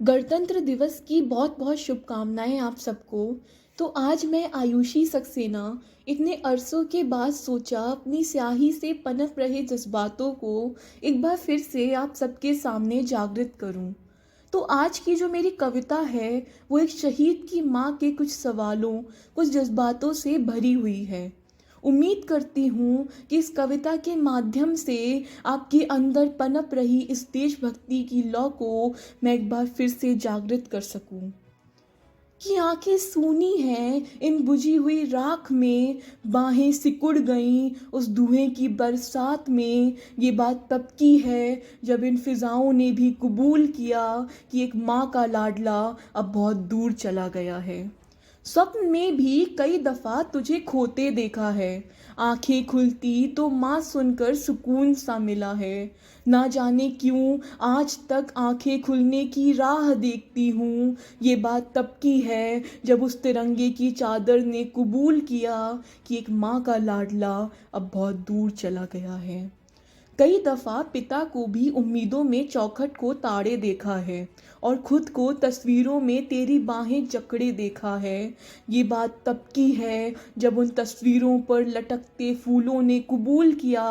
गणतंत्र दिवस की बहुत बहुत शुभकामनाएं आप सबको। तो आज मैं आयुषी सक्सेना इतने अरसों के बाद सोचा अपनी स्याही से पनप रहे जज्बातों को एक बार फिर से आप सबके सामने जागृत करूं। तो आज की जो मेरी कविता है वो एक शहीद की माँ के कुछ सवालों, कुछ जज्बातों से भरी हुई है। उम्मीद करती हूँ कि इस कविता के माध्यम से आपके अंदर पनप रही इस देशभक्ति की लौ को मैं एक बार फिर से जागृत कर सकूं। कि आंखें सूनी हैं इन बुझी हुई राख में, बाहें सिकुड़ गईं उस धुएं की बरसात में। ये बात तब की है जब इन फिजाओं ने भी कबूल किया कि एक माँ का लाडला अब बहुत दूर चला गया है। स्वप्न में भी कई दफा तुझे खोते देखा है, आंखें खुलती तो माँ सुनकर सुकून सा मिला है। ना जाने क्यों आज तक आंखें खुलने की राह देखती हूँ। ये बात तब की है जब उस तिरंगे की चादर ने कबूल किया कि एक माँ का लाडला अब बहुत दूर चला गया है। कई दफा पिता को भी उम्मीदों में चौखट को ताड़े देखा है और खुद को तस्वीरों में तेरी बाहें जकड़े देखा है। ये बात तब की है जब उन तस्वीरों पर लटकते फूलों ने कबूल किया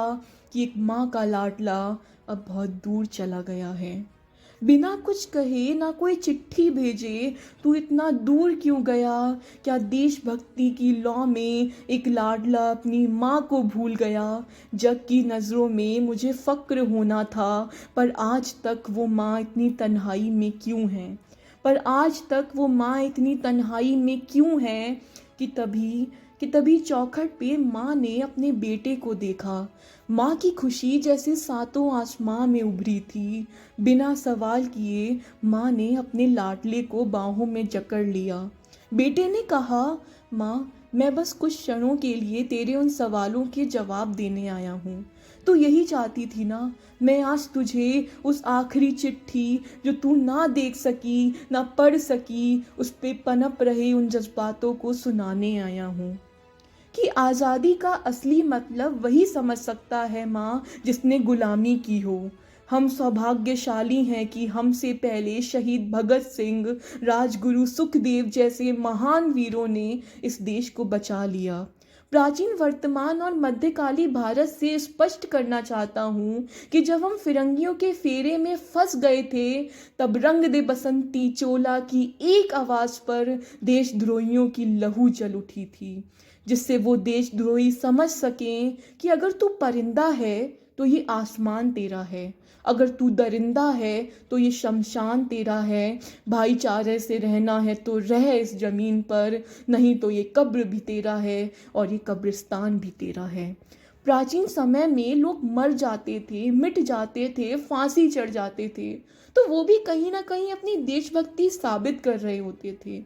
कि एक माँ का लाडला अब बहुत दूर चला गया है। बिना कुछ कहे ना कोई चिट्ठी भेजे तू इतना दूर क्यों गया? क्या देशभक्ति की लौ में एक लाडला अपनी माँ को भूल गया? जग की नज़रों में मुझे फ़क्र होना था, पर आज तक वो माँ इतनी तन्हाई में क्यों है? पर आज तक वो माँ इतनी तन्हाई में क्यों है कि तभी चौखट पे माँ ने अपने बेटे को देखा। माँ की खुशी जैसे सातों आसमां में उभरी थी। बिना सवाल किए माँ ने अपने लाडले को बाहों में जकड़ लिया। बेटे ने कहा, माँ मैं बस कुछ क्षणों के लिए तेरे उन सवालों के जवाब देने आया हूँ। तू यही चाहती थी ना? मैं आज तुझे उस आखिरी चिट्ठी जो तू ना देख सकी ना पढ़ सकी, उस पे पनप रहे उन जज्बातों को सुनाने आया हूँ। कि आज़ादी का असली मतलब वही समझ सकता है माँ जिसने गुलामी की हो। हम सौभाग्यशाली हैं कि हमसे पहले शहीद भगत सिंह, राजगुरु सुखदेव जैसे महान वीरों ने इस देश को बचा लिया। प्राचीन, वर्तमान और मध्यकाली भारत से स्पष्ट करना चाहता हूँ कि जब हम फिरंगियों के फेरे में फंस गए थे, तब रंग दे बसंती चोला की एक आवाज़ पर देशद्रोहियों की लहू जल उठी थी, जिससे वो देशद्रोही समझ सकें कि अगर तू परिंदा है तो ये आसमान तेरा है, अगर तू दरिंदा है तो ये शमशान तेरा है। भाईचारे से रहना है तो रह इस जमीन पर, नहीं तो ये कब्र भी तेरा है और ये कब्रिस्तान भी तेरा है। प्राचीन समय में लोग मर जाते थे, मिट जाते थे, फांसी चढ़ जाते थे, तो वो भी कहीं ना कहीं अपनी देशभक्ति साबित कर रहे होते थे।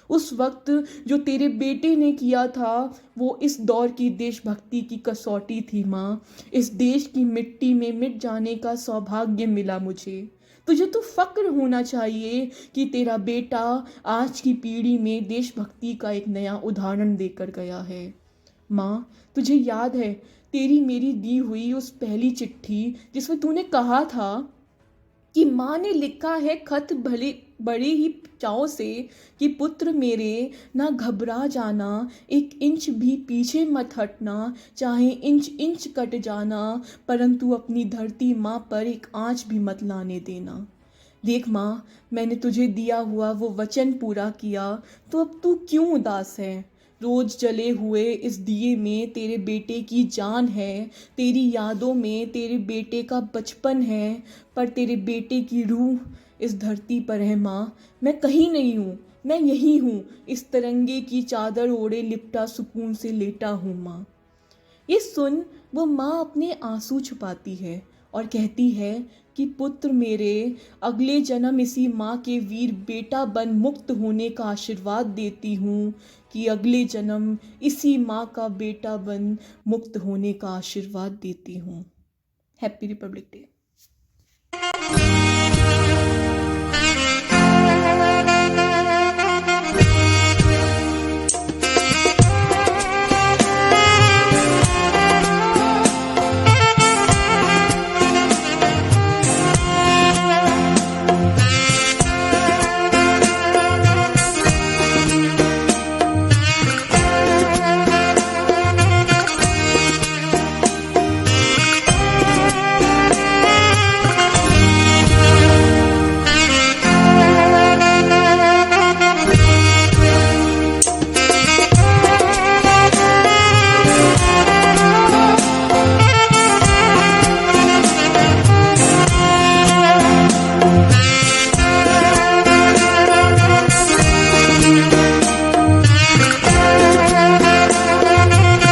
उस वक्त जो तेरे बेटे ने किया था वो इस दौर की देशभक्ति की कसौटी थी माँ। इस देश की मिट्टी में मिट जाने का सौभाग्य मिला मुझे। तुझे तो फक्र होना चाहिए कि तेरा बेटा आज की पीढ़ी में देशभक्ति का एक नया उदाहरण देकर गया है। माँ, तुझे याद है तेरी मेरी दी हुई उस पहली चिट्ठी जिसमें तूने कहा था कि माँ ने लिखा है खत भले बड़े ही चाव से कि पुत्र मेरे ना घबरा जाना, एक इंच भी पीछे मत हटना, चाहे इंच इंच कट जाना, परंतु अपनी धरती माँ पर एक आँच भी मत लाने देना। देख माँ, मैंने तुझे दिया हुआ वो वचन पूरा किया, तो अब तू क्यों उदास है? रोज जले हुए इस दिए में तेरे बेटे की जान है, तेरी यादों में तेरे बेटे का बचपन है, पर तेरे बेटे की रूह इस धरती पर है माँ। मैं कहीं नहीं हूँ, मैं यही हूँ, इस तिरंगे की चादर ओढ़े लिपटा सुकून से लेटा हूँ माँ। ये सुन वो माँ अपने आंसू छुपाती है और कहती है कि पुत्र मेरे, अगले जन्म इसी माँ के वीर बेटा बन मुक्त होने का आशीर्वाद देती हूँ, कि अगले जन्म इसी माँ का बेटा बन मुक्त होने का आशीर्वाद देती हूँ। Happy Republic day.